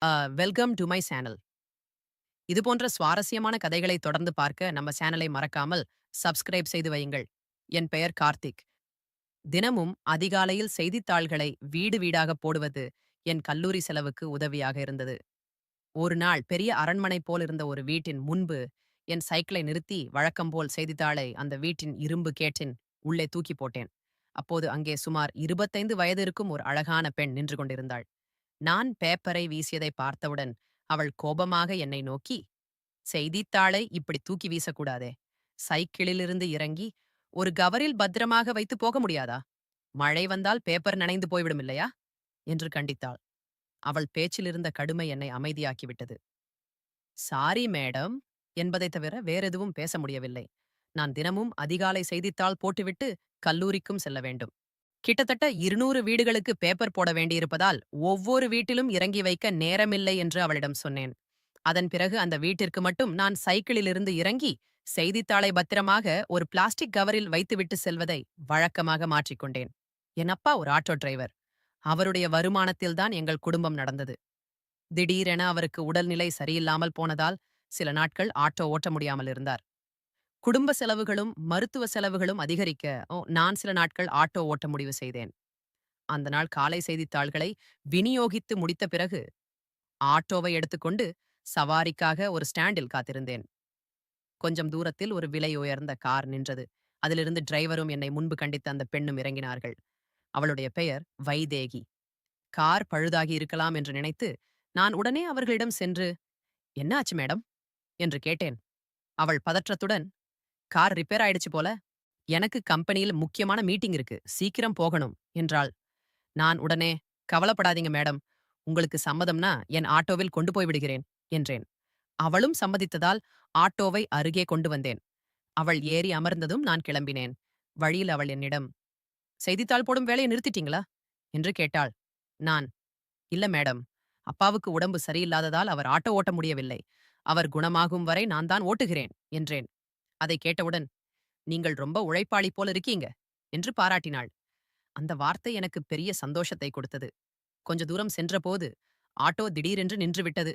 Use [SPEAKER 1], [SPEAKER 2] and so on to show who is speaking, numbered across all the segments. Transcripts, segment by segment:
[SPEAKER 1] Welcome to my channel. இது போன்ற சுவாரஸ்யமான கதைகளை தொடர்ந்து பார்க்க நம்ம சேனலை மறக்காமல் சப்ஸ்கிரைப் செய்து வையுங்கள். என் பெயர் கார்த்திக். தினமும் அதிகாலையில் செய்தித்தாள்களை வீடு வீடாக போடுவது என் கல்லூரி செலவுக்கு உதவியாக இருந்தது. ஒரு நாள் பெரிய அரண்மனை போல் இருந்த ஒரு வீட்டின் முன்பு என் சைக்கிளை நிறுத்தி வழக்கம் போல் செய்தித்தாளை அந்த வீட்டின் இரும்பு கேட்டின் உள்ளே தூக்கி போட்டேன். அப்போது அங்கே சுமார் 25 வயது இருக்கும் ஒரு அழகான பெண் நின்று கொண்டிருந்தாள். நான் பேப்பரை வீசியதை பார்த்தவுடன் அவள் கோபமாக என்னை நோக்கி, செய்தித்தாளை இப்படி தூக்கி வீசக்கூடாதே. சைக்கிளிலிருந்து இறங்கி ஒரு கவரில் பத்திரமாக வைத்து போக முடியாதா? மழை வந்தால் பேப்பர் நனைந்து போய்விடும் இல்லையா? என்று கண்டித்தாள். அவள் பேச்சிலிருந்த கடுமை என்னை அமைதியாக்கிவிட்டது. சாரி மேடம் என்பதைத் தவிர வேறெதுவும் பேச முடியவில்லை. நான் தினமும் அதிகாலை செய்தித்தாள் போட்டுவிட்டு கல்லூரிக்கும் செல்ல வேண்டும். கிட்டத்தட்ட 200 வீடுகளுக்கு பேப்பர் போட வேண்டியிருப்பதால் ஒவ்வொரு வீட்டிலும் இறங்கி வைக்க நேரமில்லை என்று அவளிடம் சொன்னேன். அதன் பிறகு அந்த வீட்டிற்கு மட்டும் நான் சைக்கிளிலிருந்து இறங்கி செய்தித்தாளை பத்திரமாக ஒரு பிளாஸ்டிக் கவரில் வைத்துவிட்டு செல்வதை வழக்கமாக மாற்றிக்கொண்டேன். என் அப்பா ஒரு ஆட்டோ டிரைவர். அவருடைய வருமானத்தில்தான் எங்கள் குடும்பம் நடந்தது. திடீரென அவருக்கு உடல்நிலை சரியில்லாமல் போனதால் சில நாட்கள் ஆட்டோ ஓட்ட முடியாமல் இருந்தார். குடும்ப செலவுகளும் மருத்துவ செலவுகளும் அதிகரிக்க நான் சில நாட்கள் ஆட்டோ ஓட்ட முடிவு செய்தேன். அந்த நாள் காலை செய்தித்தாள்களை விநியோகித்து முடித்த பிறகு ஆட்டோவை எடுத்துக்கொண்டு சவாரிக்காக ஒரு ஸ்டாண்டில் காத்திருந்தேன். கொஞ்சம் தூரத்தில் ஒரு விலை உயர்ந்த கார் நின்றது. அதிலிருந்து டிரைவரும் என்னை முன்பு கண்டித்த அந்த பெண்ணும் இறங்கினார்கள். அவளுடைய பெயர் வைதேகி. கார் பழுதாகி இருக்கலாம் என்று நினைத்து நான் உடனே அவர்களிடம் சென்று, என்ன ஆச்சு மேடம் என்று கேட்டேன். அவள் பதற்றத்துடன், கார் ரிப்பேர் ஆயிடுச்சு போல. எனக்கு கம்பெனியில் முக்கியமான மீட்டிங் இருக்கு, சீக்கிரம் போகணும் என்றாள். நான் உடனே, கவலைப்படாதீங்க மேடம், உங்களுக்கு சம்மதம்னா என் ஆட்டோவில் கொண்டு போய் விடுகிறேன் என்றேன். அவளும் சம்மதித்ததால் ஆட்டோவை அருகே கொண்டு வந்தேன். அவள் ஏறி அமர்ந்ததும் நான் கிளம்பினேன். வழியில் அவள் என்னிடம், செய்தித்தாள் போடும் வேலையை நிறுத்திட்டீங்களா என்று கேட்டாள். நான், இல்ல மேடம், அப்பாவுக்கு உடம்பு சரியில்லாததால் அவர் ஆட்டோ ஓட்ட முடியவில்லை. அவர் குணமாகும் வரை நான் தான் ஓட்டுகிறேன் என்றேன். அதை கேட்டவுடன், நீங்கள் ரொம்ப உழைப்பாளி போல இருக்கீங்க என்று பாராட்டினாள். அந்த வார்த்தை எனக்கு பெரிய சந்தோஷத்தை கொடுத்தது. கொஞ்ச தூரம் சென்றபோது ஆட்டோ திடீரென்று நின்றுவிட்டது.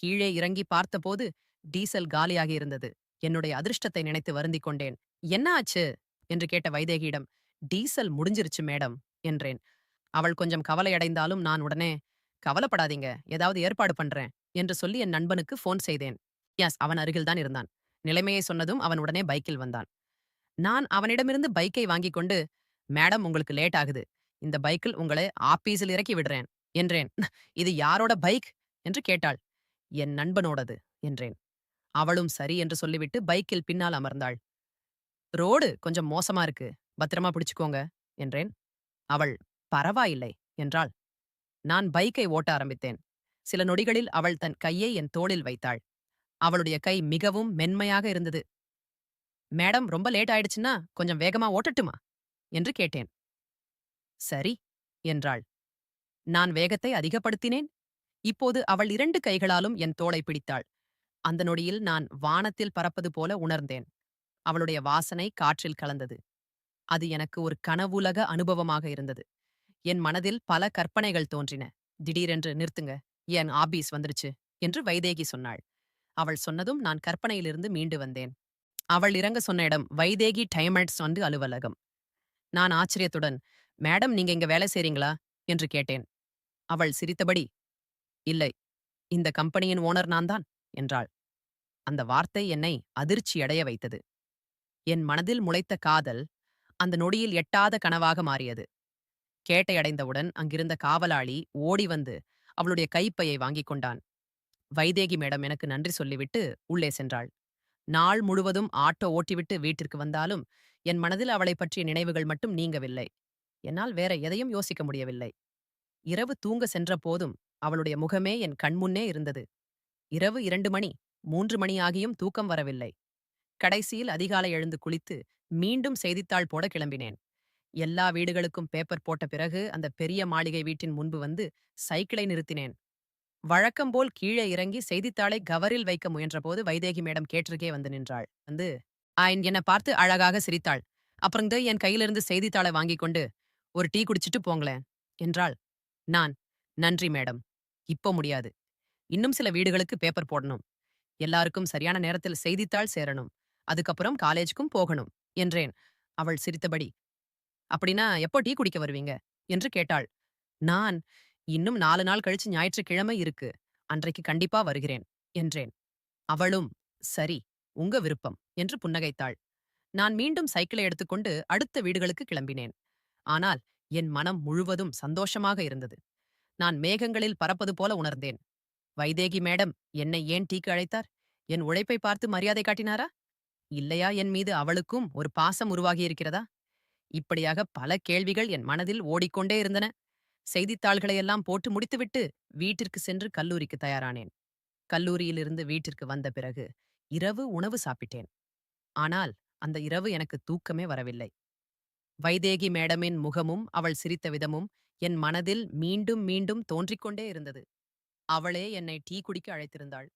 [SPEAKER 1] கீழே இறங்கி பார்த்தபோது டீசல் காலியாகி இருந்தது. என்னுடைய அதிர்ஷ்டத்தை நினைத்து வருந்திக் கொண்டேன். என்ன ஆச்சு என்று கேட்ட வைதேகியிடம், டீசல் முடிஞ்சிருச்சு மேடம் என்றேன். அவள் கொஞ்சம் கவலையடைந்தாலும் நான் உடனே, கவலைப்படாதீங்க, ஏதாவது ஏற்பாடு பண்றேன் என்று சொல்லி என் நண்பனுக்கு போன் செய்தேன். அவன் அருகில்தான் இருந்தான். நிலைமையை சொன்னதும் அவன் உடனே பைக்கில் வந்தான். நான் அவனிடமிருந்து பைக்கை வாங்கிக் கொண்டு, மேடம் உங்களுக்கு லேட் ஆகுது, இந்த பைக்கில் உங்களை ஆபீஸில் இறக்கி விடுறேன் என்றேன். இது யாரோட பைக் என்று கேட்டாள். என் நண்பனோடது என்றேன். அவளும் சரி என்று சொல்லிவிட்டு பைக்கில் பின்னால் அமர்ந்தாள். ரோடு கொஞ்சம் மோசமா இருக்கு, பத்திரமா பிடிச்சுக்கோங்க என்றேன். அவள் பரவாயில்லை என்றாள். நான் பைக்கை ஓட்ட ஆரம்பித்தேன். சில நொடிகளில் அவள் தன் கையை என் தோளில் வைத்தாள். அவளுடைய கை மிகவும் மென்மையாக இருந்தது. மேடம் ரொம்ப லேட் ஆயிடுச்சுன்னா கொஞ்சம் வேகமா ஓட்டட்டுமா என்று கேட்டேன். சரி என்றாள். நான் வேகத்தை அதிகப்படுத்தினேன். இப்போது அவள் 2 கைகளாலும் என் தோளை பிடித்தாள். அந்த நொடியில் நான் வானத்தில் பறப்பது போல உணர்ந்தேன். அவளுடைய வாசனை காற்றில் கலந்தது. அது எனக்கு ஒரு கனவுலக அனுபவமாக இருந்தது. என் மனதில் பல கற்பனைகள் தோன்றின. திடீரென்று, நிறுத்துங்க, என் ஆபீஸ் வந்துருச்சு என்று வைதேகி சொன்னாள். அவள் சொன்னதும் நான் கற்பனையிலிருந்து மீண்டு வந்தேன். அவள் இறங்க சொன்ன இடம் வைதேகி டைமண்ட்ஸ் வந்து அலுவலகம். நான் ஆச்சரியத்துடன், மேடம் நீங்க இங்க வேலை செய்றீங்களா என்று கேட்டேன். அவள் சிரித்தபடி, இல்லை, இந்த கம்பெனியின் ஓனர் நான்தான் என்றாள். அந்த வார்த்தை என்னை அதிர்ச்சியடைய வைத்தது. என் மனதில் முளைத்த காதல் அந்த நொடியில் எட்டாத கனவாக மாறியது. கேட்டையடைந்தவுடன் அங்கிருந்த காவலாளி ஓடி வந்து அவளுடைய கைப்பையை வாங்கிக் கொண்டான். வைதேகி மேடம் எனக்கு நன்றி சொல்லிவிட்டு உள்ளே சென்றாள். நாள் முழுவதும் ஆட்டோ ஓட்டிவிட்டு வீட்டிற்கு வந்தாலும் என் மனதில் அவளைப் பற்றிய நினைவுகள் மட்டும் நீங்கவில்லை. என்னால் வேற எதையும் யோசிக்க முடியவில்லை. இரவு தூங்க சென்ற போதும் அவளுடைய முகமே என் கண்முன்னே இருந்தது. இரவு 2 மணி, 3 மணி ஆகியும் தூக்கம் வரவில்லை. கடைசியில் அதிகாலை எழுந்து குளித்து மீண்டும் செய்தித்தாள் போட கிளம்பினேன். எல்லா வீடுகளுக்கும் பேப்பர் போட்ட பிறகு அந்த பெரிய மாளிகை வீட்டின் முன்பு வந்து சைக்கிளை நிறுத்தினேன். வழக்கம்போல் கீழே இறங்கி செய்தித்தாளை கவரில் வைக்க முயன்றபோது வைதேகி மேடம் கேட்டருகே வந்து நின்றாள். வந்து என்ன பார்த்து அழகாக சிரித்தாள். அப்புறம் என் கையிலிருந்து செய்தித்தாளை வாங்கிக் கொண்டு, ஒரு டீ குடிச்சிட்டு போங்களேன் என்றாள். நான், நன்றி மேடம், இப்போ முடியாது, இன்னும் சில வீடுகளுக்கு பேப்பர் போடணும். எல்லாருக்கும் சரியான நேரத்தில் செய்தித்தாள் சேரணும். அதுக்கப்புறம் காலேஜுக்கும் போகணும் என்றேன். அவள் சிரித்தபடி, அப்படின்னா எப்போ டீ குடிக்க வருவீங்க என்று கேட்டாள். நான், இன்னும் 4 நாள் கழிச்சு ஞாயிற்றுக்கிழமை இருக்கு. அன்றைக்கு கண்டிப்பா வருகிறேன் என்றேன். அவளும், சரி, உங்க விருப்பம் என்று புன்னகைத்தாள். நான் மீண்டும் சைக்கிளை எடுத்துக்கொண்டு அடுத்த வீடுகளுக்கு கிளம்பினேன். ஆனால் என் மனம் முழுவதும் சந்தோஷமாக இருந்தது. நான் மேகங்களில் பறப்பது போல உணர்ந்தேன். வைதேகி மேடம் என்னை ஏன் டீக்கு அழைத்தார்? என் உழைப்பை பார்த்து மரியாதை காட்டினாரா? இல்லையா என் மீது அவளுக்கும் ஒரு பாசம் உருவாகியிருக்கிறதா? இப்படியாக பல கேள்விகள் என் மனதில் ஓடிக்கொண்டே இருந்தன. செய்தித்தாள்களையெல்லாம் போட்டு முடித்துவிட்டு வீட்டிற்கு சென்று கல்லூரிக்கு தயாரானேன். கல்லூரியிலிருந்து வீட்டிற்கு வந்த பிறகு இரவு உணவு சாப்பிட்டேன். ஆனால் அந்த இரவு எனக்கு தூக்கமே வரவில்லை. வைதேகி மேடமின் முகமும் அவள் சிரித்த விதமும் என் மனதில் மீண்டும் மீண்டும் தோன்றிக்கொண்டே இருந்தது. அவளே என்னை டீ குடிக்க அழைத்திருந்தாள்.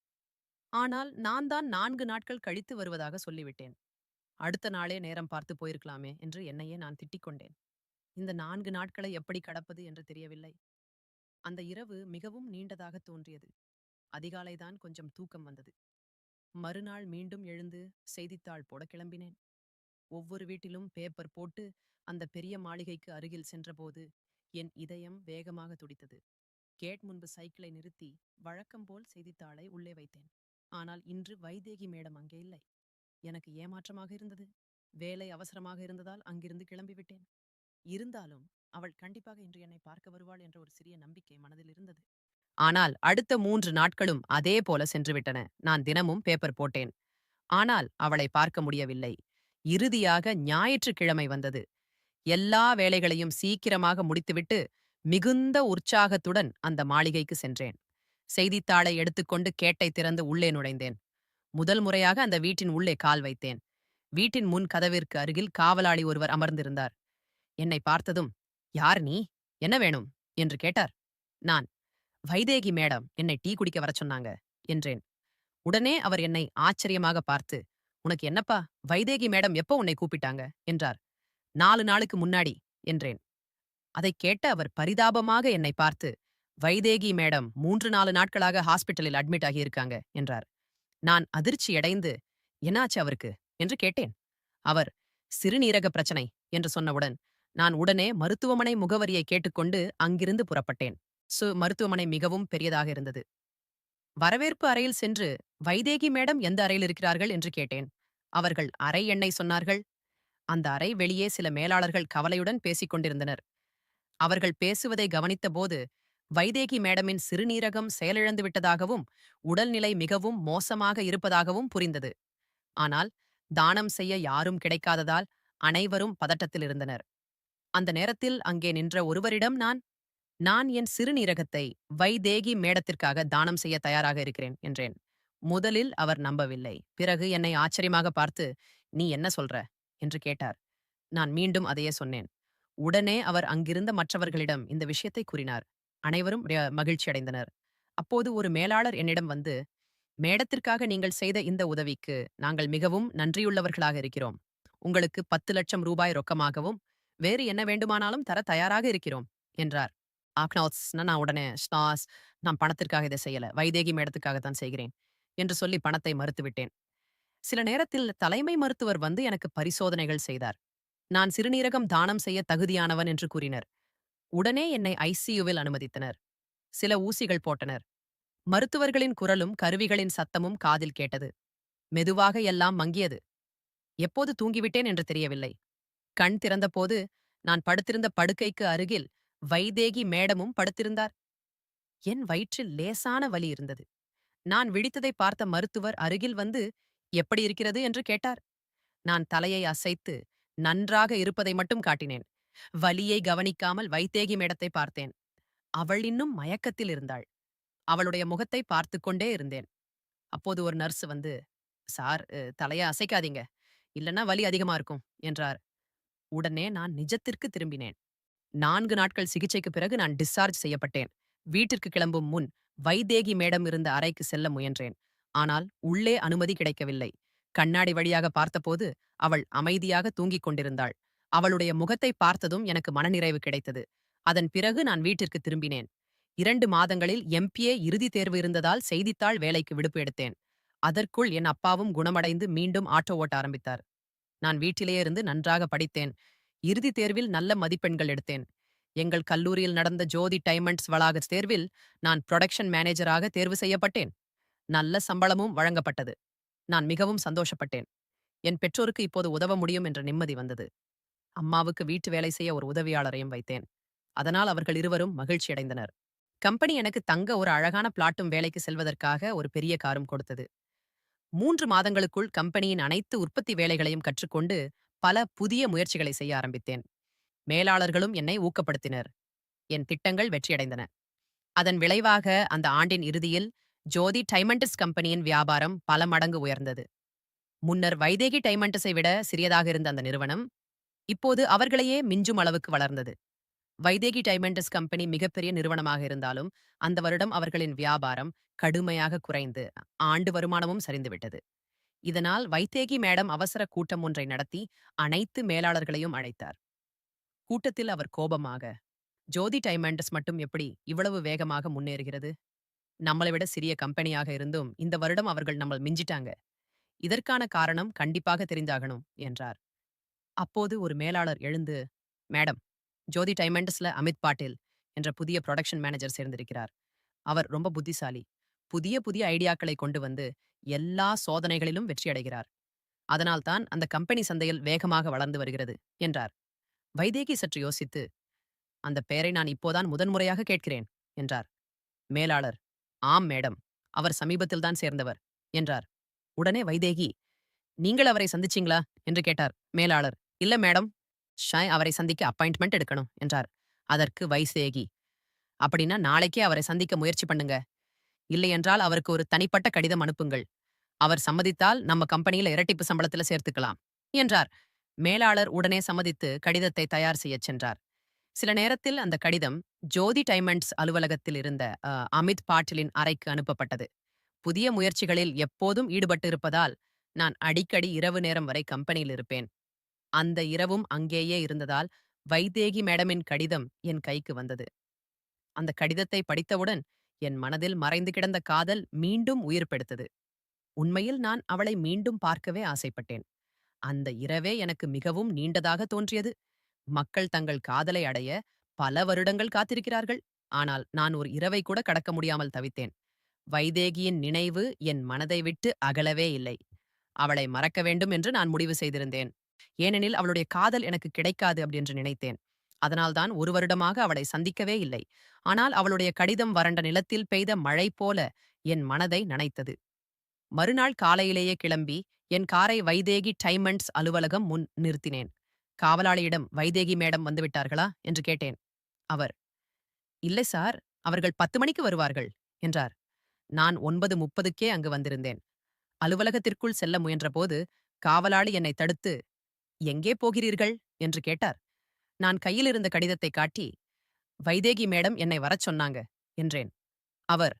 [SPEAKER 1] ஆனால் நான் தான் 4 நாட்கள் கழித்து வருவதாக சொல்லிவிட்டேன். அடுத்த நாளே நேரம் பார்த்து போயிருக்கலாமே என்று என்னையே நான் திட்டிக் கொண்டேன். இந்த 4 நாட்களை எப்படி கடப்பது என்று தெரியவில்லை. அந்த இரவு மிகவும் நீண்டதாக தோன்றியது. அதிகாலைதான் கொஞ்சம் தூக்கம் வந்தது. மறுநாள் மீண்டும் எழுந்து செய்தித்தாள் போட கிளம்பினேன். ஒவ்வொரு வீட்டிலும் பேப்பர் போட்டு அந்த பெரிய மாளிகைக்கு அருகில் சென்றபோது என் இதயம் வேகமாக துடித்தது. கேட் முன்பு சைக்கிளை நிறுத்தி வழக்கம் போல் செய்தித்தாளை உள்ளே வைத்தேன். ஆனால் இன்று வைதேகி மேடம் அங்கே இல்லை. எனக்கு ஏமாற்றமாக இருந்தது. வேலை அவசரமாக இருந்ததால் அங்கிருந்து கிளம்பிவிட்டேன். இருந்தாலும் அவள் கண்டிப்பாக இன்று என்னை பார்க்க வருவாள் என்ற ஒரு சிறிய நம்பிக்கை மனதில் இருந்தது. ஆனால் அடுத்த 3 நாட்களும் அதே போல சென்றுவிட்டன. நான் தினமும் பேப்பர் போட்டேன். ஆனால் அவளை பார்க்க முடியவில்லை. இறுதியாக ஞாயிற்றுக்கிழமை வந்தது. எல்லா வேலைகளையும் சீக்கிரமாக முடித்துவிட்டு மிகுந்த உற்சாகத்துடன் அந்த மாளிகைக்கு சென்றேன். செய்தித்தாளை எடுத்துக்கொண்டு கேட்டை திறந்து உள்ளே நுழைந்தேன். முதல் முறையாக அந்த வீட்டின் உள்ளே கால் வைத்தேன். வீட்டின் முன் கதவிற்கு அருகில் காவலாளி ஒருவர் அமர்ந்திருந்தார். என்னை பார்த்ததும், யார் நீ? என்ன வேணும் என்று கேட்டார். நான், வைதேகி மேடம் என்னை டீ குடிக்க வரச் சொன்னாங்க என்றேன். உடனே அவர் என்னை ஆச்சரியமாக பார்த்து, உனக்கு என்னப்பா, வைதேகி மேடம் எப்போ உன்னை கூப்பிட்டாங்க என்றார். 4 நாளுக்கு முன்னாடி என்றேன். அதைக் கேட்ட அவர் பரிதாபமாக என்னை பார்த்து, வைதேகி மேடம் 3 4 நாட்களாக ஹாஸ்பிட்டலில் அட்மிட் ஆகியிருக்காங்க என்றார். நான் அதிர்ச்சியடைந்து, என்னாச்சு அவருக்கு என்று கேட்டேன். அவர், சிறுநீரக பிரச்சனை என்று சொன்னவுடன் நான் உடனே மருத்துவமனை முகவரியை கேட்டுக்கொண்டு அங்கிருந்து புறப்பட்டேன். மருத்துவமனை மிகவும் பெரியதாக இருந்தது. வரவேற்பு அறையில் சென்று வைதேகி மேடம் எந்த அறையில் இருக்கிறார்கள் என்று கேட்டேன். அவர்கள் அறை எண்ணை சொன்னார்கள். அந்த அறை வெளியே சில மேலாளர்கள் கவலையுடன் பேசிக் கொண்டிருந்தனர். அவர்கள் பேசுவதை கவனித்தபோது வைதேகி மேடமின் சிறுநீரகம் செயலிழந்து விட்டதாகவும் உடல்நிலை மிகவும் மோசமாக இருப்பதாகவும் புரிந்தது. ஆனால் தானம் செய்ய யாரும் கிடைக்காததால் அனைவரும் பதட்டத்தில் இருந்தனர். அந்த நேரத்தில் அங்கே நின்ற ஒருவரிடம் நான் என் சிறுநீரகத்தை வைதேகி மேடத்திற்காக தானம் செய்ய தயாராக இருக்கிறேன் என்றேன். முதலில் அவர் நம்பவில்லை. பிறகு என்னை ஆச்சரியமாக பார்த்து, நீ என்ன சொல்ற என்று கேட்டார். நான் மீண்டும் அதையே சொன்னேன். உடனே அவர் அங்கிருந்த மற்றவர்களிடம் இந்த விஷயத்தை கூறினார். அனைவரும் மகிழ்ச்சி அடைந்தனர். அப்போது ஒரு மேலாளர் என்னிடம் வந்து, மேடத்திற்காக நீங்கள் செய்த இந்த உதவிக்கு நாங்கள் மிகவும் நன்றியுள்ளவர்களாக இருக்கிறோம். உங்களுக்கு 10 லட்சம் ரூபாய் ரொக்கமாகவும் வேறு என்ன வேண்டுமானாலும் தர தயாராக இருக்கிறோம் என்றார். நான் உடனே ஸ்டாஸ், நான் பணத்திற்காக இதை செய்யல, வைதேகி மேடத்துக்காக தான் செய்கிறேன் என்று சொல்லி பணத்தை மறுத்துவிட்டேன். சில நேரத்தில் தலைமை மருத்துவர் வந்து எனக்கு பரிசோதனைகள் செய்தார். நான் சிறுநீரகம் தானம் செய்ய தகுதியானவன் என்று கூறினர். உடனே என்னை ஐசியூவில் அனுமதித்தனர். சில ஊசிகள் போட்டனர். மருத்துவர்களின் குரலும் கருவிகளின் சத்தமும் காதில் கேட்டது. மெதுவாக எல்லாம் மங்கியது. எப்போது தூங்கிவிட்டேன் என்று தெரியவில்லை. கண் திறந்தபோது நான் படுத்திருந்த படுக்கைக்கு அருகில் வைதேகி மேடமும் படுத்திருந்தார். என் வயிற்றில் லேசான வலி இருந்தது. நான் விழித்ததை பார்த்த மருத்துவர் அருகில் வந்து, எப்படி இருக்கிறது என்று கேட்டார். நான் தலையை அசைத்து நன்றாக இருப்பதை மட்டும் காட்டினேன். வலியை கவனிக்காமல் வைதேகி மேடத்தை பார்த்தேன். அவள் இன்னும் மயக்கத்தில் இருந்தாள். அவளுடைய முகத்தை பார்த்து கொண்டே இருந்தேன். அப்போது ஒரு நர்ஸ் வந்து, சார், தலைய அசைக்காதீங்க, இல்லன்னா வலி அதிகமா இருக்கும் என்றார். உடனே நான் நிஜத்திற்கு திரும்பினேன். 4 நாட்கள் சிகிச்சைக்கு பிறகு நான் டிஸ்சார்ஜ் செய்யப்பட்டேன். வீட்டிற்கு கிளம்பும் முன் வைதேகி மேடம் இருந்த அறைக்கு செல்ல முயன்றேன். ஆனால் உள்ளே அனுமதி கிடைக்கவில்லை. கண்ணாடி வழியாக பார்த்தபோது அவள் அமைதியாக தூங்கிக் கொண்டிருந்தாள். அவளுடைய முகத்தை பார்த்ததும் எனக்கு மனநிறைவு கிடைத்தது. அதன் பிறகு நான் வீட்டிற்கு திரும்பினேன். 2 மாதங்களில் எம்பிஏ இறுதித் தேர்வு இருந்ததால் செய்தித்தாள் வேலைக்கு விடுப்பு எடுத்தேன். அதற்குள் என் அப்பாவும் குணமடைந்து மீண்டும் ஆட்டோ ஓட்ட ஆரம்பித்தார். நான் வீட்டிலேயே இருந்து நன்றாக படித்தேன். இறுதித் தேர்வில் நல்ல மதிப்பெண்கள் எடுத்தேன். எங்கள் கல்லூரியில் நடந்த ஜோதி டைமண்ட்ஸ் வளாக தேர்வில் நான் புரொடக்ஷன் மேனேஜராக தேர்வு செய்யப்பட்டேன். நல்ல சம்பளமும் வழங்கப்பட்டது. நான் மிகவும் சந்தோஷப்பட்டேன். என் பெற்றோருக்கு இப்போது உதவ முடியும் என்ற நிம்மதி வந்தது. அம்மாவுக்கு வீட்டு வேலை செய்ய ஒரு உதவியாளரையும் வைத்தேன். அதனால் அவர்கள் இருவரும் மகிழ்ச்சியடைந்தனர். கம்பெனி எனக்கு தங்க ஒரு அழகான பிளாட்டும் வேலைக்கு செல்வதற்காக ஒரு பெரிய காரும் கொடுத்தது. 3 மாதங்களுக்குள் கம்பெனியின் அனைத்து உற்பத்தி வேலைகளையும் கற்றுக்கொண்டு பல புதிய முயற்சிகளை செய்ய ஆரம்பித்தேன். மேலாளர்களும் என்னை ஊக்கப்படுத்தினர். என் திட்டங்கள் வெற்றியடைந்தன. அதன் விளைவாக அந்த ஆண்டின் இறுதியில் ஜோதி டைமண்டஸ் கம்பெனியின் வியாபாரம் பல மடங்கு உயர்ந்தது. முன்னர் வைதேகி டைமண்டஸை விட சிறியதாக இருந்த அந்த நிறுவனம் இப்போது அவர்களையே மிஞ்சும் அளவுக்கு வளர்ந்தது. வைதேகி டைமண்டஸ் கம்பெனி மிகப்பெரிய நிறுவனமாக இருந்தாலும் அந்த வருடம் அவர்களின் வியாபாரம் கடுமையாக குறைந்து ஆண்டு வருமானமும் சரிந்துவிட்டது. இதனால் வைதேகி மேடம் அவசர கூட்டம் ஒன்றை நடத்தி அனைத்து மேலாளர்களையும் அழைத்தார். கூட்டத்தில் அவர் கோபமாக, ஜோதி டைமண்டஸ் மட்டும் எப்படி இவ்வளவு வேகமாக முன்னேறுகிறது? நம்மளை விட சிறிய கம்பெனியாக இருந்தும் இந்த வருடம் அவர்கள் நம்மள மிஞ்சிட்டாங்க. இதற்கான காரணம் கண்டிப்பாக தெரிந்தாகணும் என்றார். அப்போது ஒரு மேலாளர் எழுந்து, மேடம், ஜோதி டைமண்டஸ்ல அமித் பாட்டீல் என்ற புதிய புரொடக்ஷன் மேனேஜர் சேர்ந்திருக்கிறார். அவர் ரொம்ப புத்திசாலி. புதிய புதிய ஐடியாக்களை கொண்டு வந்து எல்லா சோதனைகளிலும் வெற்றியடைகிறார். அதனால்தான் அந்த கம்பெனி சந்தையில் வேகமாக வளர்ந்து வருகிறது என்றார். வைதேகி சற்று யோசித்து, அந்த பெயரை நான் இப்போதான் முதன்முறையாக கேட்கிறேன் என்றார். மேலாளர், ஆம் மேடம், அவர் சமீபத்தில்தான் சேர்ந்தவர் என்றார். உடனே வைதேகி, நீங்கள் அவரை சந்திச்சீங்களா என்று கேட்டார். மேலாளர், இல்ல மேடம், அவரை சந்திக்க அப்பாயின்ட்மெண்ட் எடுக்கணும் என்றார். அதற்கு வைதேகி, அப்படின்னா நாளைக்கே அவரை சந்திக்க முயற்சி பண்ணுங்க. இல்லையென்றால் அவருக்கு ஒரு தனிப்பட்ட கடிதம் அனுப்புங்கள். அவர் சம்மதித்தால் நம்ம கம்பெனியில இரட்டிப்பு சம்பளத்துல சேர்த்துக்கலாம் என்றார். மேலாளர் உடனே சம்மதித்து கடிதத்தை தயார் செய்யச் சென்றார். சில நேரத்தில் அந்த கடிதம் ஜோதி டைமண்ட்ஸ் அலுவலகத்தில் இருந்த அமித் பாட்டிலின் அறைக்கு அனுப்பப்பட்டது. புதிய முயற்சிகளில் எப்போதும் ஈடுபட்டு இருப்பதால் நான் அடிக்கடி இரவு நேரம் வரை கம்பெனியில் இருப்பேன். அந்த இரவும் அங்கேயே இருந்ததால் வைதேகி மேடமின் கடிதம் என் கைக்கு வந்தது. அந்த கடிதத்தை படித்தவுடன் என் மனதில் மறைந்து கிடந்த காதல் மீண்டும் உயிர் பெடுத்தது. உண்மையில் நான் அவளை மீண்டும் பார்க்கவே ஆசைப்பட்டேன். அந்த இரவே எனக்கு மிகவும் நீண்டதாக தோன்றியது. மக்கள் தங்கள் காதலை அடைய பல வருடங்கள் காத்திருக்கிறார்கள். ஆனால் நான் ஒரு இரவை கூட கடக்க முடியாமல் தவித்தேன். வைதேகியின் நினைவு என் மனதை விட்டு அகலவே இல்லை. அவளை மறக்க வேண்டும் என்று நான் முடிவு செய்திருந்தேன். ஏனெனில் அவளுடைய காதல் எனக்கு கிடைக்காது அப்படி என்று நினைத்தேன். அதனால்தான் ஒரு வருடமாக அவளை சந்திக்கவே இல்லை. ஆனால் அவளுடைய கடிதம் வறண்ட நிலத்தில் பெய்த மழை போல என் மனதை நனைத்தது. மறுநாள் காலையிலேயே கிளம்பி என் காரை வைதேகி டைமண்ட்ஸ் அலுவலகம் முன் நிறுத்தினேன். காவலாளியிடம் வைதேகி மேடம் வந்துவிட்டார்களா என்று கேட்டேன். அவர், இல்லை சார், அவர்கள் 10 மணிக்கு வருவார்கள் என்றார். நான் 9:30க்கே அங்கு வந்திருந்தேன். அலுவலகத்திற்குள் செல்ல முயன்றபோது காவலாளி என்னை தடுத்து, எங்கே போகிறீர்கள் என்று கேட்டார். நான் கையில் இருந்த கடிதத்தை காட்டி, வைதேகி மேடம் என்னை வரச் சொன்னாங்க என்றேன். அவர்,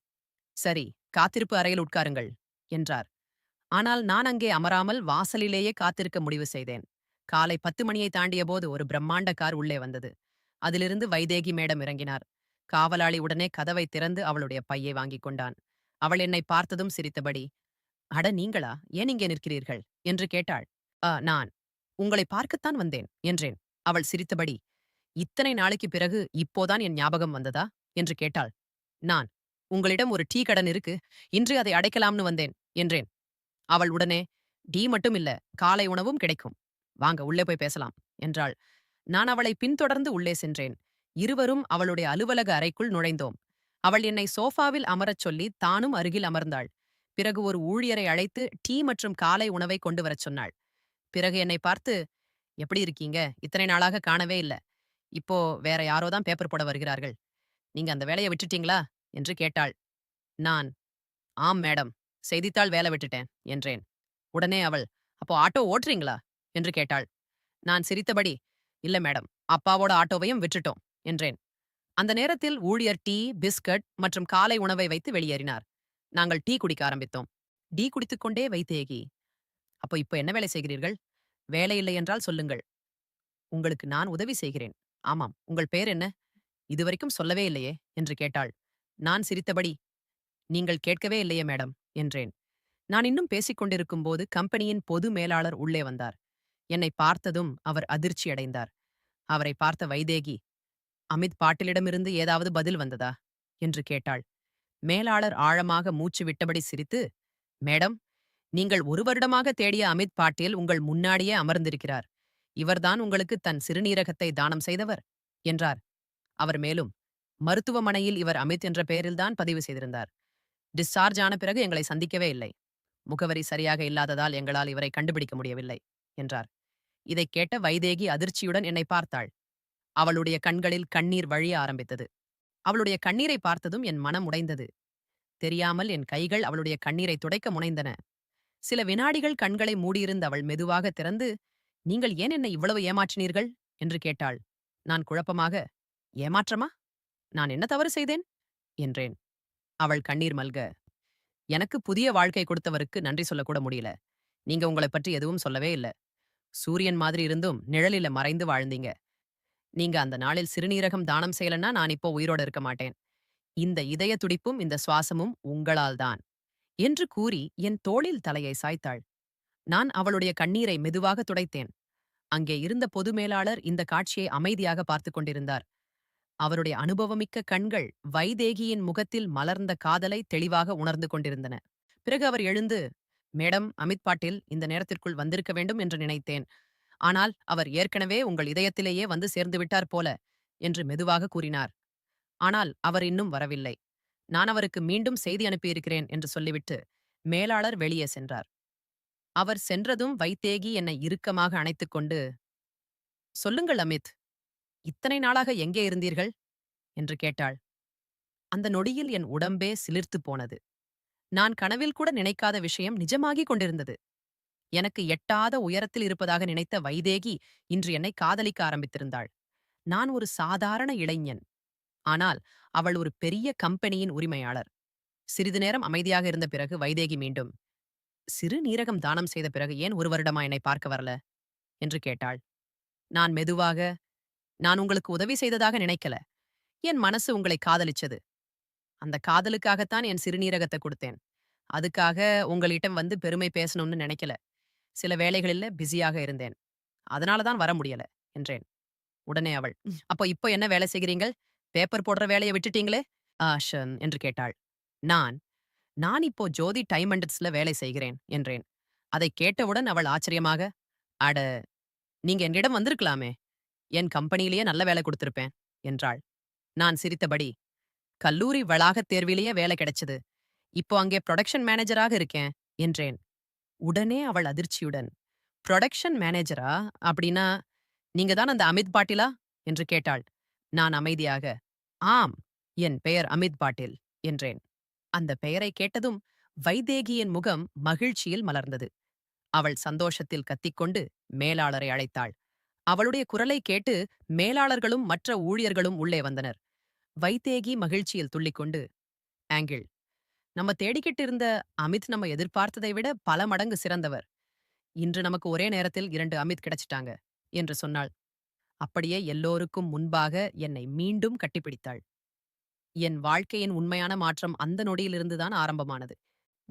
[SPEAKER 1] சரி, காத்திருப்பு அறையில் உட்காருங்கள் என்றார். ஆனால் நான் அங்கே அமராமல் வாசலிலேயே காத்திருக்க முடிவு செய்தேன். காலை 10 மணியை தாண்டிய போது ஒரு பிரம்மாண்ட கார் உள்ளே வந்தது. அதிலிருந்து வைதேகி மேடம் இறங்கினார். காவலாளி உடனே கதவை திறந்து அவளுடைய பையை வாங்கிக் கொண்டான். அவள் என்னை பார்த்ததும் சிரித்தபடி, அட நீங்களா, ஏன் இங்கே நிற்கிறீர்கள் என்று கேட்டாள். நான் உங்களை பார்க்கத்தான் வந்தேன் என்றேன். அவள் சிரித்தபடி, இத்தனை நாளைக்கு பிறகு இப்போதான் என் ஞாபகம் வந்ததா என்று கேட்டாள். நான், உங்களிடம் ஒரு டீ கடன் இருக்கு, இன்று அதை அடைக்கலாம்னு வந்தேன் என்றேன். அவள் உடனே, டீ மட்டும் இல்ல, காலை உணவும் கிடைக்கும், வாங்க உள்ளே போய் பேசலாம் என்றாள். நான் அவளை பின்தொடர்ந்து உள்ளே சென்றேன். இருவரும் அவளுடைய அலுவலக அறைக்குள் நுழைந்தோம். அவள் என்னை சோஃபாவில் அமரச் சொல்லி தானும் அருகில் அமர்ந்தாள். பிறகு ஒரு ஊழியரை அழைத்து டீ மற்றும் காலை உணவை கொண்டு வரச் சொன்னாள். பிறகு என்னை பார்த்து, எப்படி இருக்கீங்க, இத்தனை நாளாக காணவே இல்ல, இப்போ வேற யாரோ தான் பேப்பர் போட வருகிறார்கள், நீங்க அந்த வேலையை விட்டுட்டீங்களா என்று கேட்டாள். நான், ஆம் மேடம், செய்தித்தாள் வேலை விட்டுட்டேன் என்றேன். உடனே அவள், அப்போ ஆட்டோ ஓட்டுறீங்களா என்று கேட்டாள். நான் சிரித்தபடி, இல்ல மேடம், அப்பாவோட ஆட்டோவையும் விட்டுட்டோம் என்றேன். அந்த நேரத்தில் ஊழியர் டீ, பிஸ்கட் மற்றும் காலை உணவை வைத்து வெளியேறினார். நாங்கள் டீ குடிக்க ஆரம்பித்தோம். டீ குடித்துக்கொண்டே வைத்தேகி, அப்போ இப்போ என்ன வேலை செய்கிறீர்கள்? வேலை இல்லை என்றால் சொல்லுங்கள், உங்களுக்கு நான் உதவி செய்கிறேன். ஆமாம், உங்கள் பெயர் என்ன? இதுவரைக்கும் சொல்லவே இல்லையே என்று கேட்டாள். நான் சிரித்தபடி, "நீங்கள் கேட்கவே இல்லையே மேடம்" என்றேன். நான் இன்னும் பேசிக் கொண்டிருக்கும்போது கம்பெனியின் பொது மேலாளர் உள்ளே வந்தார். என்னை பார்த்ததும் அவர் அதிர்ச்சியடைந்தார். அவரை பார்த்த வைதேகி, "அமித் பாட்டிலிடமிருந்து ஏதாவது பதில் வந்ததா?" என்று கேட்டாள். மேலாளர் ஆழமாக மூச்சு விட்டபடி சிரித்து, "மேடம், நீங்கள் ஒரு வருடமாக தேடிய அமித் பாட்டீல் உங்கள் முன்னாடியே அமர்ந்திருக்கிறார். இவர்தான் உங்களுக்கு தன் சிறுநீரகத்தை தானம் செய்தவர்" என்றார். அவர் மேலும், "மருத்துவமனையில் இவர் அமித் என்ற பெயரில்தான் பதிவு செய்திருந்தார். டிஸ்சார்ஜ் ஆன பிறகு எங்களை சந்திக்கவே இல்லை. முகவரி சரியாக இல்லாததால் எங்களால் இவரை கண்டுபிடிக்க முடியவில்லை" என்றார். இதைக் கேட்ட வைதேகி அதிர்ச்சியுடன் என்னை பார்த்தாள். அவளுடைய கண்களில் கண்ணீர் வழிய ஆரம்பித்தது. அவளுடைய கண்ணீரை பார்த்ததும் என் மனம் உடைந்தது. தெரியாமல் என் கைகள் அவளுடைய கண்ணீரை துடைக்க முனைந்தன. சில வினாடிகள் கண்களை மூடியிருந்த அவள் மெதுவாக திறந்து, "நீங்கள் ஏன் என்னை இவ்வளவு ஏமாற்றினீர்கள்?" என்று கேட்டாள். நான் குழப்பமாக, "ஏமாற்றமா? நான் என்ன தவறு செய்தேன்?" என்றேன். அவள் கண்ணீர் மல்க, "எனக்கு புதிய வாழ்க்கை கொடுத்தவருக்கு நன்றி சொல்லக்கூட முடியல. நீங்க உங்களைப் பற்றி எதுவும் சொல்லவே இல்ல. சூரியன் மாதிரி இருந்தும் நிழலில மறைந்து வாழ்ந்தீங்க. நீங்க அந்த நாளில் சிறுநீரகம் தானம் செய்யலன்னா நான் இப்போ உயிரோட இருக்க மாட்டேன். இந்த இதய துடிப்பும் இந்த சுவாசமும் உங்களால் தான்" என்று கூறி என் தோளில் தலையை சாய்த்தாள். நான் அவளுடைய கண்ணீரை மெதுவாக துடைத்தேன். அங்கே இருந்த பொது மேலாளர் இந்த காட்சியை அமைதியாக பார்த்துக் கொண்டிருந்தார். அவருடைய அனுபவமிக்க கண்கள் வைதேகியின் முகத்தில் மலர்ந்த காதலை தெளிவாக உணர்ந்து கொண்டிருந்தன. பிறகு அவர் எழுந்து, "மேடம், அமித் பாட்டீல் இந்த நேரத்திற்குள் வந்திருக்க வேண்டும் என்று நினைத்தேன். ஆனால் அவர் ஏற்கனவே உங்கள் இதயத்திலேயே வந்து சேர்ந்து விட்டார் போல" என்று மெதுவாக கூறினார். ஆனால் அவர் இன்னும் வரவில்லை. நான் அவருக்கு மீண்டும் செய்தி அனுப்பியிருக்கிறேன் என்று சொல்லிவிட்டு மேலாளர் வெளியே சென்றார். அவர் சென்றதும் வைத்தேகி என்னை இறுக்கமாக அணைத்துக்கொண்டு, "சொல்லுங்கள் அமித், இத்தனை நாளாக எங்கே இருந்தீர்கள்?" என்று கேட்டாள். அந்த நொடியில் என் உடம்பே சிலிர்த்துப் போனது. நான் கனவில் கூட நினைக்காத விஷயம் நிஜமாகிக் கொண்டிருந்தது. எனக்கு எட்டாத உயரத்தில் இருப்பதாக நினைத்த வைதேகி இன்று என்னை காதலிக்க ஆரம்பித்திருந்தாள். நான் ஒரு சாதாரண இளைஞன். ஆனால் அவள் ஒரு பெரிய கம்பெனியின் உரிமையாளர். சிறிது நேரம் அமைதியாக இருந்த பிறகு வைதேகி மீண்டும், "சிறுநீரகம் தானம் செய்த பிறகு ஏன் ஒரு வருடமா என்னை பார்க்க வரல?" என்று கேட்டாள். நான் மெதுவாக, "நான் உங்களுக்கு உதவி செய்ததாக நினைக்கல. என் மனசு உங்களை காதலிச்சது. அந்த காதலுக்காகத்தான் என் சிறுநீரகத்த குடுத்தேன். அதுக்காக உங்களிடம் வந்து பெருமை பேசணும்னு நினைக்கல. சில வேலைகளில பிஸியாக இருந்தேன். அதனால தான் வர முடியல" என்றேன். உடனே அவள், "அப்போ இப்போ என்ன வேலை செய்கிறீங்கள்? பேப்பர் போடுற வேலைய விட்டுட்டீங்களே?" என்று கேட்டாள். நான், "நான் இப்போ ஜோதி டைம் அண்டர்ஸ்ல வேலை செய்கிறேன்" என்றேன். அதைக் கேட்டவுடன் அவள் ஆச்சரியமாக, "அட, நீங்க என்னிடம் வந்திருக்கலாமே. என் கம்பெனியிலேயே நல்ல வேலை குடுத்திருப்பேன்" என்றாள். நான் சிரித்தபடி, "கல்லூரி வளாகத் தேர்விலேயே வேலை கிடைச்சது. இப்போ அங்கே புரொடக்ஷன் மேனேஜராக இருக்கேன்" என்றேன். உடனே அவள் அதிர்ச்சியுடன், "புரொடக்ஷன் மேனேஜரா? அப்படின்னா நீங்க தான் அந்த அமித் பாட்டீலா?" என்று கேட்டாள். நான் அமைதியாக, "ஆம், என் பெயர் அமித் பாட்டீல்" என்றேன். அந்த பெயரைக் கேட்டதும் வைதேகியின் முகம் மகிழ்ச்சியில் மலர்ந்தது. அவள் சந்தோஷத்தில் கத்திக்கொண்டு மேலாளரை அழைத்தாள். அவளுடைய குரலைக் கேட்டு மேலாளர்களும் மற்ற ஊழியர்களும் உள்ளே வந்தனர். வைதேகி மகிழ்ச்சியில் துள்ளிக்கொண்டு, "ஆங்கிள், நம்ம தேடிக்கிட்டு இருந்த அமித் நம்ம எதிர்பார்த்ததை விட பல மடங்கு சிறந்தவர். இன்று நமக்கு ஒரே நேரத்தில் 2 அமித் கிடைச்சிட்டாங்க" என்று சொன்னாள். அப்படியே எல்லோருக்கும் முன்பாக என்னை மீண்டும் கட்டிப்பிடித்தாள். என் வாழ்க்கையின் உண்மையான மாற்றம் அந்த நொடியிலிருந்துதான் ஆரம்பமானது.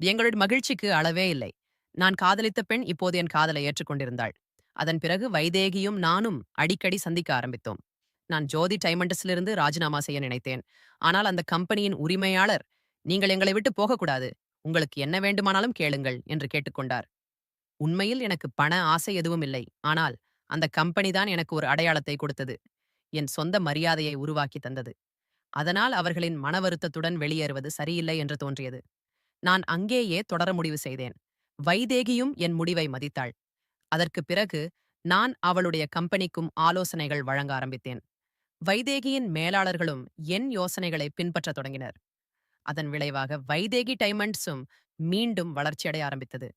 [SPEAKER 1] எங்களுடைய மகிழ்ச்சிக்கு அளவே இல்லை. நான் காதலித்த பெண் இப்போது என் காதலை ஏற்றுக்கொண்டிருந்தாள். அதன் பிறகு வைதேகியும் நானும் அடிக்கடி சந்திக்க ஆரம்பித்தோம். நான் ஜோதி டைமண்டஸிலிருந்து ராஜினாமா செய்ய நினைத்தேன். ஆனால் அந்த கம்பெனியின் உரிமையாளர், "நீங்கள் எங்களை விட்டு போகக்கூடாது. உங்களுக்கு என்ன வேண்டுமானாலும் கேளுங்கள்" என்று கேட்டுக்கொண்டார். உண்மையில் எனக்கு பண ஆசை எதுவும் இல்லை. ஆனால் அந்த கம்பெனி தான் எனக்கு ஒரு அடையாளத்தை கொடுத்தது. என் சொந்த மரியாதையை உருவாக்கி தந்தது. அதனால் அவர்களின் மன வருத்தத்துடன் வெளியேறுவது சரியில்லை என்று தோன்றியது. நான் அங்கேயே தொடர முடிவு செய்தேன். வைதேகியும் என் முடிவை மதித்தாள். அதற்குப் பிறகு நான் அவளுடைய கம்பெனிக்கும் ஆலோசனைகள் வழங்க ஆரம்பித்தேன். வைதேகியின் மேலாளர்களும் என் யோசனைகளை பின்பற்றத் தொடங்கினர். அதன் விளைவாக வைதேகி டைமண்ட்ஸும் மீண்டும் வளர்ச்சியடைய ஆரம்பித்தது.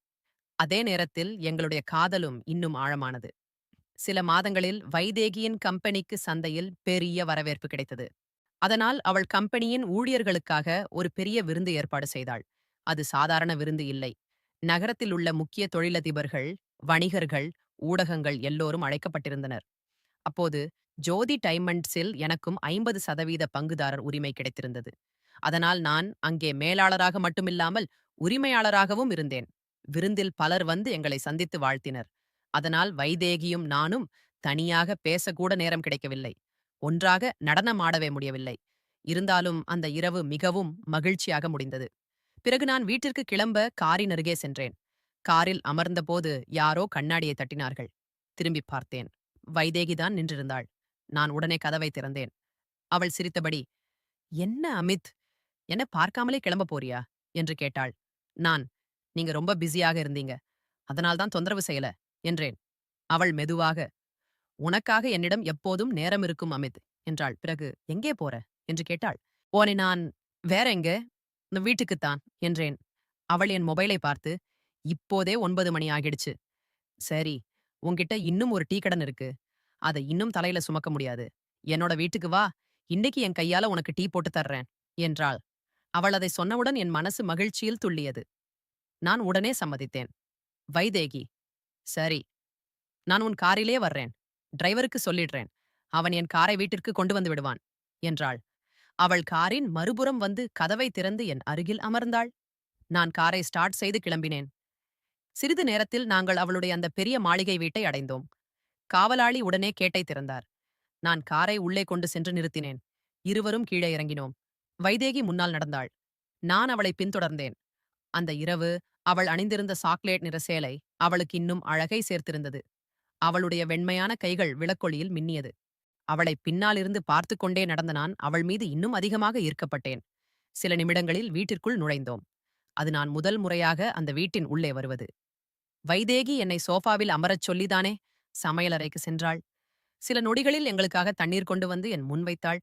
[SPEAKER 1] அதே நேரத்தில் எங்களுடைய காதலும் இன்னும் ஆழமானது. சில மாதங்களில் வைதேகியின் கம்பெனிக்கு சந்தையில் பெரிய வரவேற்பு கிடைத்தது. அதனால் அவள் கம்பெனியின் ஊழியர்களுக்காக ஒரு பெரிய விருந்து ஏற்பாடு செய்தாள். அது சாதாரண விருந்து இல்லை. நகரத்தில் உள்ள முக்கிய தொழிலதிபர்கள், வணிகர்கள், ஊடகங்கள் எல்லோரும் அழைக்கப்பட்டிருந்தனர். அப்போது ஜோதி டைமண்ட்ஸில் எனக்கும் 50% பங்குதாரர் உரிமை கிடைத்திருந்தது. அதனால் நான் அங்கே மேலாளராக மட்டுமில்லாமல் உரிமையாளராகவும் இருந்தேன். விருந்தில் பலர் வந்து எங்களை சந்தித்து வாழ்த்தினர். அதனால் வைதேகியும் நானும் தனியாக பேசக்கூட நேரம் கிடைக்கவில்லை. ஒன்றாக நடனம் ஆடவே முடியவில்லை. இருந்தாலும் அந்த இரவு மிகவும் மகிழ்ச்சியாக முடிந்தது. பிறகு நான் வீட்டிற்கு கிளம்ப காரின் அருகே சென்றேன். காரில் அமர்ந்தபோது யாரோ கண்ணாடியை தட்டினார்கள். திரும்பி பார்த்தேன். வைதேகிதான் நின்றிருந்தாள். நான் உடனே கதவை திறந்தேன். அவள் சிரித்தபடி, "என்ன அமித், என்ன பார்க்காமலே கிளம்ப போறியா?" என்று கேட்டாள். நான், "நீங்க ரொம்ப பிஸியாக இருந்தீங்க. அதனால்தான் தொந்தரவு செய்யல" என்றேன். அவள் மெதுவாக, "உனக்காக என்னிடம் எப்போதும் நேரம் இருக்கும் அமித்" என்றாள். பிறகு, "எங்கே போற?" என்று கேட்டாள். "ஓனை நான் வேற எங்க? வீட்டுக்குத்தான்" என்றேன். அவள் என் மொபைலை பார்த்து, "இப்போதே 9 மணி ஆகிடுச்சு. சரி, உன்கிட்ட இன்னும் ஒரு டீ கடன் இருக்கு. அத இன்னும் தலையில சுமக்க முடியாது. என்னோட வீட்டுக்கு வா, இன்னைக்கு என் கையால உனக்கு டீ போட்டு தர்றேன்" என்றாள். அவள் அதை சொன்னவுடன் என் மனசு மகிழ்ச்சியில் துள்ளியது. நான் உடனே சம்மதித்தேன். வைதேகி, "சரி, நான் உன் காரிலே வர்றேன். டிரைவருக்கு சொல்லிடுறேன். அவன் என் காரை வீட்டிற்கு கொண்டு வந்து விடுவான்" என்றாள். அவள் காரின் மறுபுறம் வந்து கதவை திறந்து என் அருகில் அமர்ந்தாள். நான் காரை ஸ்டார்ட் செய்து கிளம்பினேன். சிறிது நேரத்தில் நாங்கள் அவளுடைய அந்த பெரிய மாளிகை வீட்டை அடைந்தோம். காவலாளி உடனே கேட்டை திறந்தார். நான் காரை உள்ளே கொண்டு சென்று நிறுத்தினேன். இருவரும் கீழே இறங்கினோம். வைதேகி முன்னால் நடந்தாள். நான் அவளை பின்தொடர்ந்தேன். அந்த இரவு அவள் அணிந்திருந்த சாக்லேட் நிற சேலை அவளுக்கு இன்னும் அழகை சேர்த்திருந்தது. அவளுடைய வெண்மையான கைகள் விளக்கொளியில் மின்னியது. அவளை பின்னாலிருந்து பார்த்துக் கொண்டே நடந்த நான் அவள் மீது இன்னும் அதிகமாக ஈர்க்கப்பட்டேன். சில நிமிடங்களில் வீட்டிற்குள் நுழைந்தோம். அது நான் முதல் முறையாக அந்த வீட்டின் உள்ளே வருவது. வைதேகி என்னை சோஃபாவில் அமரச் சொல்லிதானே சமையலறைக்கு சென்றாள். சில நொடிகளில் எங்களுக்காக தண்ணீர் கொண்டு வந்து என் முன் வைத்தாள்.